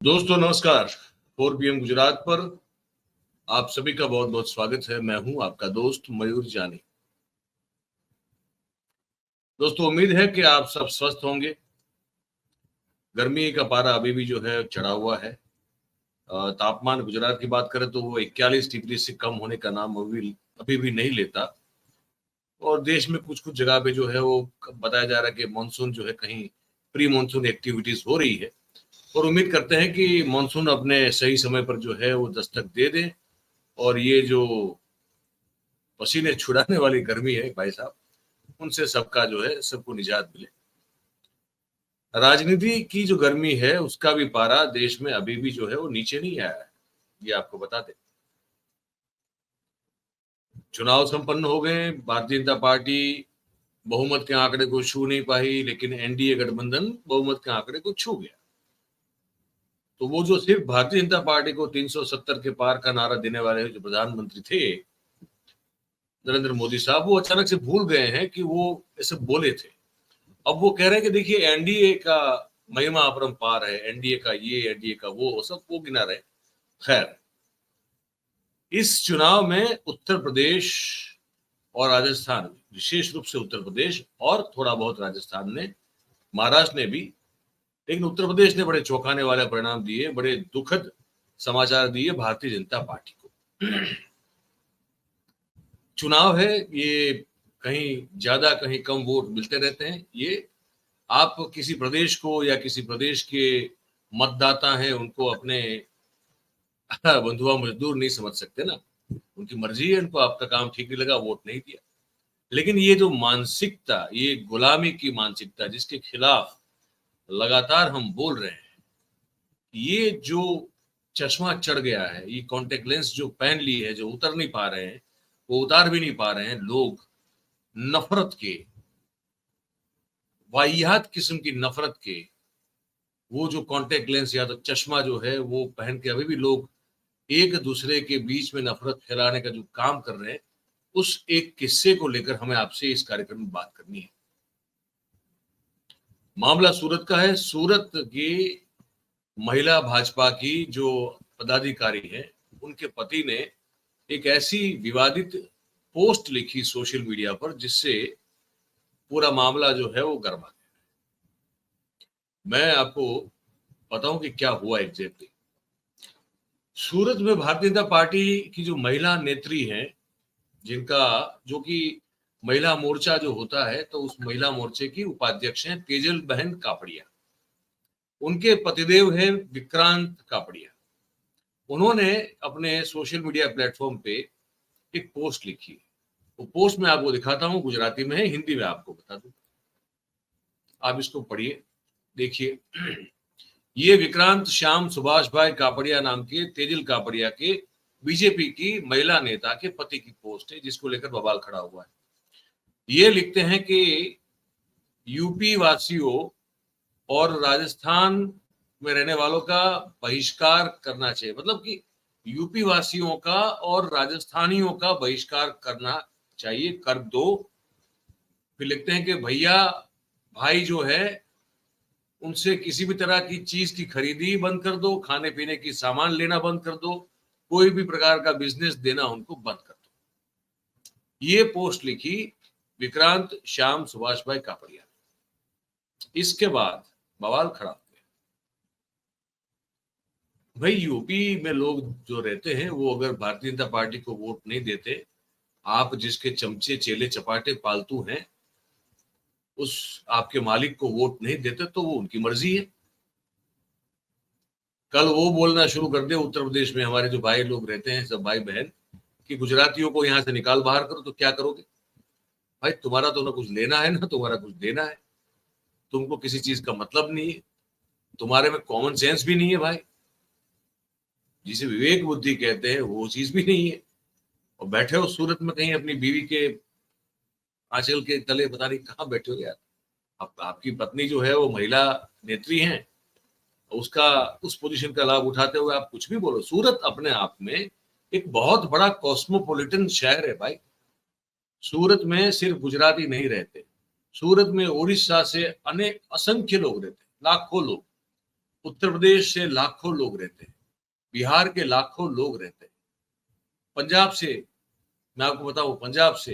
दोस्तों नमस्कार। 4 PM गुजरात पर आप सभी का बहुत बहुत स्वागत है। मैं हूं आपका दोस्त मयूर जानी। दोस्तों उम्मीद है कि आप सब स्वस्थ होंगे। गर्मी का पारा अभी भी जो है चढ़ा हुआ है। तापमान गुजरात की बात करें तो वो 41 डिग्री से कम होने का नाम अभी भी नहीं लेता। और देश में कुछ कुछ जगह पे जो है वो बताया जा रहा है कि मानसून जो है कहीं प्री मानसून एक्टिविटीज हो रही है। और उम्मीद करते हैं कि मानसून अपने सही समय पर जो है वो दस्तक दे दे और ये जो पसीने छुड़ाने वाली गर्मी है भाई साहब, उनसे सबका जो है सबको निजात मिले। राजनीति की जो गर्मी है उसका भी पारा देश में अभी भी जो है वो नीचे नहीं आया है, ये आपको बता दें। चुनाव संपन्न हो गए, भारतीय जनता पार्टी बहुमत के आंकड़े को छू नहीं पाई, लेकिन एनडीए गठबंधन बहुमत के आंकड़े को छू गया। तो वो जो सिर्फ भारतीय जनता पार्टी को 370 के पार का नारा देने वाले जो प्रधानमंत्री थे नरेंद्र मोदी साहब, वो अचानक से भूल गए हैं कि वो ऐसे बोले थे। अब वो कह रहे हैं कि देखिए एनडीए का महिमा अपरंपार है, एनडीए का ये, एनडीए का वो, सब वो गिना रहे। खैर, इस चुनाव में उत्तर प्रदेश और राजस्थान, विशेष रूप से उत्तर प्रदेश और थोड़ा बहुत राजस्थान ने, महाराष्ट्र ने भी, लेकिन उत्तर प्रदेश ने बड़े चौंकाने वाले परिणाम दिए, बड़े दुखद समाचार दिए भारतीय जनता पार्टी को। चुनाव है, ये कहीं ज्यादा कहीं कम वोट मिलते रहते हैं। ये आप किसी प्रदेश को या किसी प्रदेश के मतदाता हैं उनको अपने बंधुआ मजदूर नहीं समझ सकते ना। उनकी मर्जी है, उनको आपका काम ठीक नहीं लगा, वोट नहीं दिया। लेकिन ये जो मानसिकता, ये गुलामी की मानसिकता जिसके खिलाफ लगातार हम बोल रहे हैं, ये जो चश्मा चढ़ गया है, ये कॉन्टेक्ट लेंस जो पहन ली है, जो उतर नहीं पा रहे हैं, वो उतार भी नहीं पा रहे हैं लोग, नफरत के, वाहियात किस्म की नफरत के, वो जो कॉन्टेक्ट लेंस या तो चश्मा जो है वो पहन के अभी भी लोग एक दूसरे के बीच में नफरत फैलाने का जो काम कर रहे हैं, उस एक किस्से को लेकर हमें आपसे इस कार्यक्रम में बात करनी है। मामला सूरत का है। सूरत की महिला भाजपा की जो पदाधिकारी है, उनके पति ने एक ऐसी विवादित पोस्ट लिखी सोशल मीडिया पर जिससे पूरा मामला जो है वो गर्मा गया। मैं आपको बताऊं कि क्या हुआ एग्जैक्टली। सूरत में भारतीय जनता पार्टी की जो महिला नेत्री हैं, जिनका जो कि महिला मोर्चा जो होता है, तो उस महिला मोर्चे की उपाध्यक्ष हैं तेजल बहन कापड़िया। उनके पतिदेव हैं विक्रांत कापड़िया। उन्होंने अपने सोशल मीडिया प्लेटफॉर्म पे एक पोस्ट लिखी। वो पोस्ट मैं आपको दिखाता हूं, गुजराती में है, हिंदी में आपको बता दूं, आप इसको पढ़िए, देखिए। ये विक्रांत श्याम सुभाष भाई कापड़िया नाम के तेजिल कापड़िया के बीजेपी की महिला नेता के पति की पोस्ट है, जिसको लेकर बवाल खड़ा हुआ है। ये लिखते हैं कि यूपी वासियों और राजस्थान में रहने वालों का बहिष्कार करना चाहिए, मतलब कि यूपी वासियों का और राजस्थानियों का बहिष्कार करना चाहिए, कर दो। फिर लिखते हैं कि भैया भाई जो है उनसे किसी भी तरह की चीज की खरीदी बंद कर दो, खाने पीने की सामान लेना बंद कर दो, कोई भी प्रकार का बिजनेस देना उनको बंद कर दो। ये पोस्ट लिखी विक्रांत श्याम सुभाष भाई कापड़िया। इसके बाद बवाल खड़ा हो गया। भाई यूपी में लोग जो रहते हैं वो अगर भारतीय जनता पार्टी को वोट नहीं देते, आप जिसके चमचे चेले चपाटे पालतू हैं उस आपके मालिक को वोट नहीं देते, तो वो उनकी मर्जी है। कल वो बोलना शुरू कर दे उत्तर प्रदेश में हमारे जो भाई लोग रहते हैं, सब भाई बहन, कि गुजरातियों को यहां से निकाल बाहर करो, तो क्या करोगे भाई? तुम्हारा तो ना कुछ लेना है ना तुम्हारा कुछ देना है, तुमको किसी चीज का मतलब नहीं है, तुम्हारे में कॉमन सेंस भी नहीं है भाई, जिसे विवेक बुद्धि कहते हैं वो चीज भी नहीं है। और बैठे हो सूरत में कहीं अपनी बीवी के आंचल के तले, पता नहीं कहाँ बैठे हो यार। आपकी पत्नी जो है वो महिला नेत्री है, उसका उस पोजीशन का लाभ उठाते हुए आप कुछ भी बोलो। सूरत अपने आप में एक बहुत बड़ा कॉस्मोपॉलिटन शहर है भाई। सूरत में सिर्फ गुजराती नहीं रहते, सूरत में उड़ीसा से अनेक असंख्य लोग रहते, लाखों लोग। उत्तर प्रदेश से लाखों लोग रहते हैं, बिहार के लाखों लोग रहते हैं, पंजाब से, मैं आपको बताऊं, पंजाब से,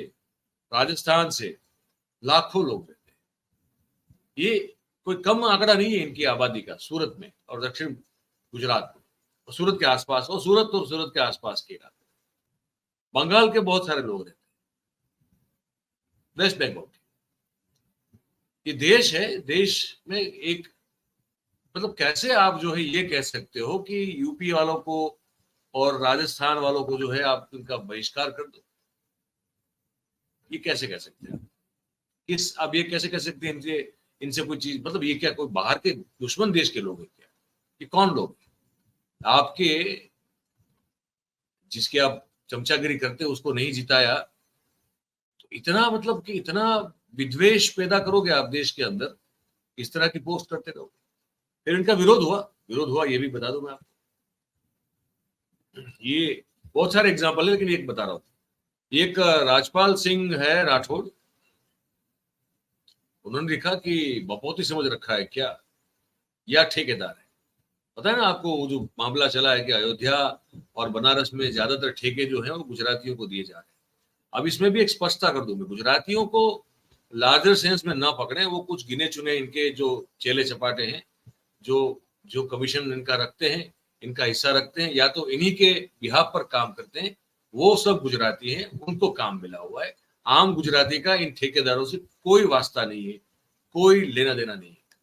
राजस्थान से लाखों लोग रहते हैं। ये कोई कम आंकड़ा नहीं है इनकी आबादी का, सूरत में और दक्षिण गुजरात में और सूरत के आसपास, और सूरत के आसपास के इलाके, बंगाल के बहुत सारे लोग रहते हैं, वेस्ट बंगाल के। ये देश है, देश में एक, मतलब कैसे आप जो है ये कह सकते हो कि यूपी वालों को और राजस्थान वालों को जो है आप इनका बहिष्कार कर दो? ये कैसे कह सकते हैं? किस, अब ये कैसे कह सकते हैं इनसे, इनसे कोई चीज, मतलब ये क्या कोई बाहर के दुश्मन देश के लोग हैं क्या? ये कौन लोग हैं? आपके, जिसके आप चमचागिरी करते हो उसको नहीं जिताया तो इतना, मतलब कि इतना विद्वेष पैदा करोगे आप देश के अंदर, इस तरह की पोस्ट करते रहोगे। फिर इनका विरोध हुआ ये भी बता दूं मैं आपको। ये बहुत सारे एग्जाम्पल है, लेकिन एक बता रहा हूं। एक राजपाल सिंह है राठौड़, उन्होंने लिखा कि बपौती समझ रखा है क्या या ठेकेदार है? पता है ना आपको वो जो मामला चला है कि अयोध्या और बनारस में ज्यादातर ठेके जो हैं वो गुजरातियों को दिए जा रहे हैं। अब इसमें भी एक स्पष्टता कर दूं मैं, गुजरातियों को लार्जर सेंस में ना पकड़े, वो कुछ गिने चुने इनके जो चेले चपाटे हैं, जो जो कमीशन इनका रखते हैं, इनका हिस्सा रखते हैं, या तो इन्हीं के बिहाफ पर काम करते हैं, वो सब गुजराती हैं, उनको काम मिला हुआ है। आम गुजराती का इन ठेकेदारों से कोई वास्ता नहीं है, कोई लेना देना नहीं है।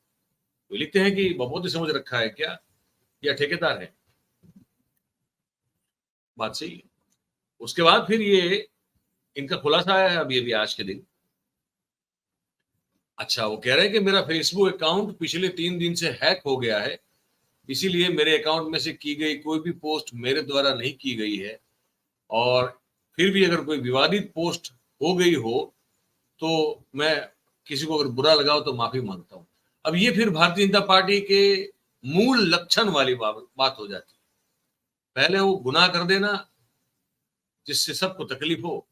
तो लिखते हैं कि बपौती समझ रखा है क्या या ठेकेदार है? बात सही है। उसके बाद फिर ये इनका खुलासा आया है अब ये भी आज के दिन। अच्छा, वो कह रहे हैं कि मेरा फेसबुक अकाउंट पिछले 3 दिन से हैक हो गया है, इसीलिए मेरे अकाउंट में से की गई कोई भी पोस्ट मेरे द्वारा नहीं की गई है, और फिर भी अगर कोई विवादित पोस्ट हो गई हो तो मैं किसी को अगर बुरा लगा हो तो माफी मांगता हूं। अब ये फिर भारतीय जनता पार्टी के मूल लक्षण वाली बात हो जाती है। पहले वो गुनाह कर देना जिससे सबको तकलीफ हो,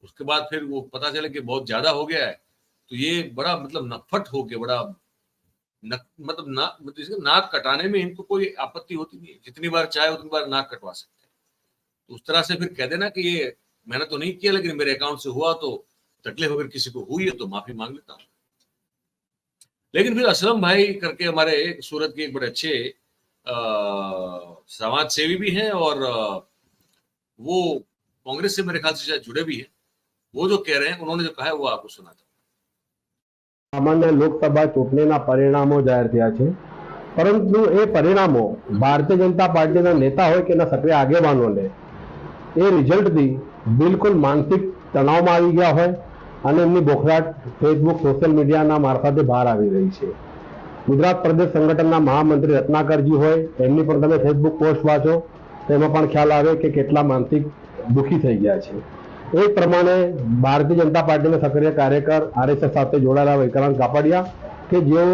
उसके बाद फिर वो पता चले कि बहुत ज्यादा हो गया है, तो ये बड़ा, मतलब नफट हो के बड़ा मतलब नाक कटाने में इनको कोई आपत्ति होती नहीं है, जितनी बार चाहे उतनी बार नाक कटवा सकते हैं। तो उस तरह से फिर कह देना कि ये मैंने तो नहीं किया, लेकिन मेरे अकाउंट से हुआ, तो तकलीफ अगर किसी को हुई है तो माफी मांग लेता हूँ। लेकिन फिर असलम भाई करके हमारे सूरत के एक बड़े अच्छे समाज सेवी भी हैं, और वो कांग्रेस से मेरे ख्याल से शायद जुड़े भी हैं। वो जो कह रहे हैं, उन्होंने जो कहा है वो आपको सुनाता हूं। सामान्य लोकसभा चूंटણીના પરિણામો જાહેર થયા છે, પરંતુ એ પરિણામો ભારતીય જનતા પાર્ટીના નેતા હોય કે એના સક્રિય આગેવાનોને એ રિઝલ્ટથી બિલકુલ માનસિક તણાવમાં આવી ગયા હોય અને એમની બોખરાટ ફેસબુક સોશિયલ મીડિયાના મારફતે બહાર આવી રહી છે। ગુજરાત પ્રદેશ સંગઠનના મહામંત્રી રત્નાકરજી હોય, એમની પણ તમે ફેસબુક પોસ્ટ વાંચો તો એમાં પણ ખ્યાલ આવે કે કેટલા માનસિક દુઃખી થઈ ગયા છે। એ પ્રમાણે ભારતીય જનતા પાર્ટીના સક્રિય કાર્યકર આરએસએસ સાથે જોડાયેલા વિક્રાંત કાપડિયા કે જેઓ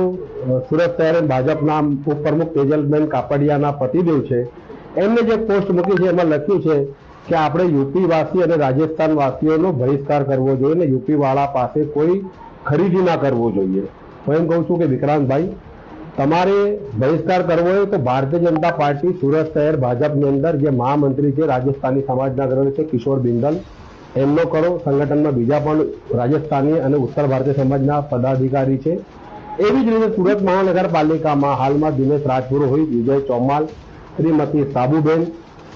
સુરત શહેર ભાજપના ઉપપ્રમુખ તેજલબેન કાપડિયાના પતિદેવ છે, એમને જે પોસ્ટ મૂકી છે એમાં લખ્યું છે કે આપણે યુપી વાસી અને રાજસ્થાન વાસીઓનો બહિષ્કાર કરવો જોઈએ ને યુપી વાળા પાસે કોઈ ખરીદી ના કરવો જોઈએ। હું એમ કહું છું કે વિક્રાંતભાઈ, તમારે બહિષ્કાર કરવો હોય તો ભારતીય જનતા પાર્ટી સુરત શહેર ભાજપની અંદર જે મહામંત્રી છે રાજસ્થાની સમાજના અગ્રણી છે કિશોર બિંદલ, એમનો કરો। સંગઠનમાં બીજા પણ રાજસ્થાની અને ઉત્તર ભારતીય સમાજના પદાધિકારી છે। એવી જ રીતે સુરત મહાનગરપાલિકામાં હાલમાં દિનેશ રાજપુરોહિત, વિજય ચૌમાલ, શ્રીમતી સાબુબેન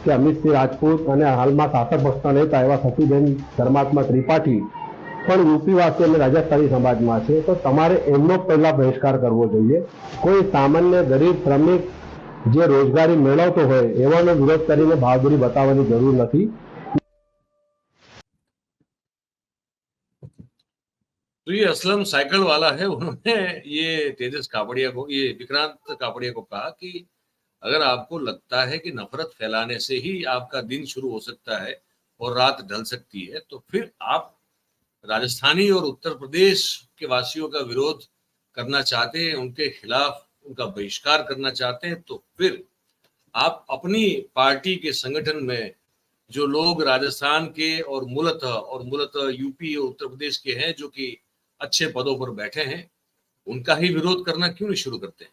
કે અમિતસિંહ રાજપૂત અને હાલમાં શાસક પક્ષના નેતા એવા સતીબેન ધર્માત્મા ત્રિપાઠી પણ યુપીવાસી અને રાજસ્થાની સમાજમાં છે, તો તમારે એમનો પહેલા બહિષ્કાર કરવો જોઈએ। કોઈ સામાન્ય ગરીબ શ્રમિક જે રોજગારી મેળવતો હોય એવાનો વિરોધ કરીને બહાદુરી બતાવવાની જરૂર નથી। तो ये असलम साइकिल वाला है, उन्होंने ये तेजस कापड़िया को, ये विक्रांत कापड़िया को कहा कि अगर आपको लगता है कि नफरत फैलाने से ही आपका दिन शुरू हो सकता है और रात ढल सकती है, तो फिर आप राजस्थानी और उत्तर प्रदेश के वासियों का विरोध करना चाहते हैं, उनके खिलाफ उनका बहिष्कार करना चाहते हैं, तो फिर आप अपनी पार्टी के संगठन में जो लोग राजस्थान के और मूलतः यूपी और उत्तर प्रदेश के हैं, जो कि अच्छे पदों पर बैठे हैं, उनका ही विरोध करना क्यों नहीं शुरू करते हैं?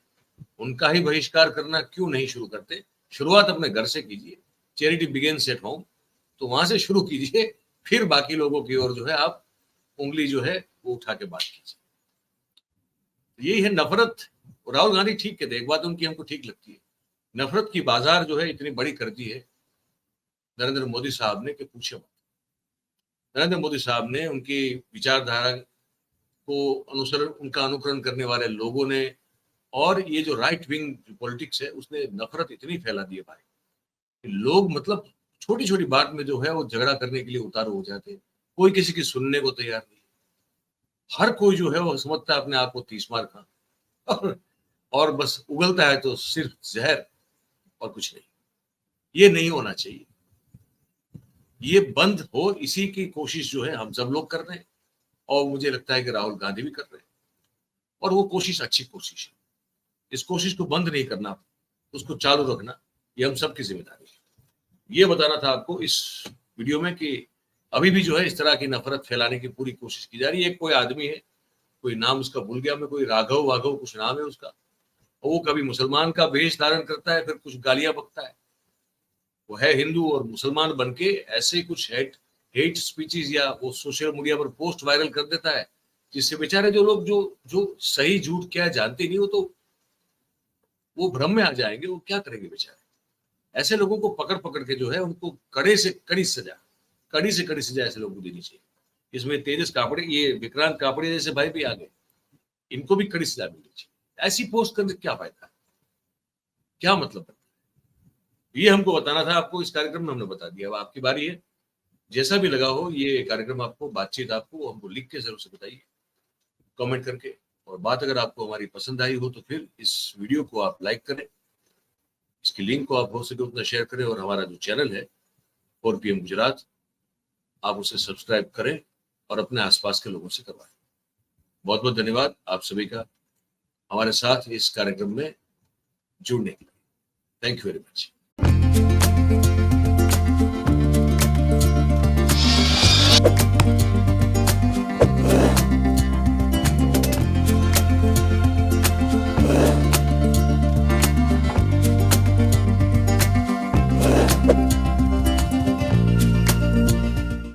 उनका ही बहिष्कार करना क्यों नहीं शुरू करते? शुरुआत अपने घर से कीजिए, चैरिटी बिगिंस एट होम, तो वहां से शुरू कीजिए, फिर बाकी लोगों की ओर जो है आप उंगली जो है वो उठा के बात कीजिए। यही है नफरत। राहुल गांधी ठीक कहते, एक बात उनकी हमको ठीक लगती है, नफरत की बाजार जो है इतनी बड़ी कर दी है नरेंद्र मोदी साहब ने कि पूछे मत। नरेंद्र मोदी साहब ने, उनकी विचारधारा को उनका अनुकरण करने वाले लोगों ने, और ये जो राइट विंग पॉलिटिक्स है उसने नफरत इतनी फैला दी है भाई, लोग मतलब छोटी छोटी बात में जो है वो झगड़ा करने के लिए उतारू हो जाते हैं, कोई किसी की सुनने को तैयार नहीं। हर कोई जो है वो समझता है अपने आप को 30 मार खा, और बस उगलता है तो सिर्फ जहर और कुछ नहीं। ये नहीं होना चाहिए, ये बंद हो, इसी की कोशिश जो है हम सब लोग कर रहे हैं, और मुझे लगता है कि राहुल गांधी भी कर रहे हैं, और वो कोशिश अच्छी कोशिश है। इस कोशिश को बंद नहीं करना, उसको चालू रखना, ये हम सबकी जिम्मेदारी है। ये बताना था आपको इस वीडियो में कि अभी भी जो है इस तरह की नफरत फैलाने की पूरी कोशिश की जा रही है। एक कोई आदमी है, कोई नाम उसका भूल गया मैं, कोई राघव वाघव कुछ नाम है उसका, वो कभी मुसलमान का वेश धारण करता है, फिर कुछ गालियां बकता है। वो है हिंदू और मुसलमान बनके ऐसे कुछ हेट स्पीचेस या वो सोशल मीडिया पर पोस्ट वायरल कर देता है, जिससे बेचारे जो लोग जो सही झूठ क्या जानते नहीं, वो भ्रम में आ जाएंगे। वो क्या करेंगे बेचारे? ऐसे लोगों को पकड़ पकड़ के जो है उनको कड़ी से कड़ी सजा ऐसे लोगों को देनी चाहिए। इसमें तेजस कापड़े, ये विक्रांत कापड़े जैसे भाई भी आ गए, इनको भी कड़ी सजा मिलनी चाहिए। ऐसी पोस्ट करने क्या फायदा, क्या मतलब है? ये हमको बताना था आपको, इस कार्यक्रम में हमने बता दिया। अब आपकी बारी है, जैसा भी लगा हो ये कार्यक्रम आपको, बातचीत आपको, हमको लिख के जरूर से बताइए, कमेंट करके। और बात अगर आपको हमारी पसंद आई हो तो फिर इस वीडियो को आप लाइक करें, इसकी लिंक को आप हो सके उतना शेयर करें, और हमारा जो चैनल है 4PM गुजरात, आप उसे सब्सक्राइब करें और अपने आसपास के लोगों से करवाएं। बहुत बहुत धन्यवाद आप सभी का हमारे साथ इस कार्यक्रम में जुड़ने के लिए। Thank you very much.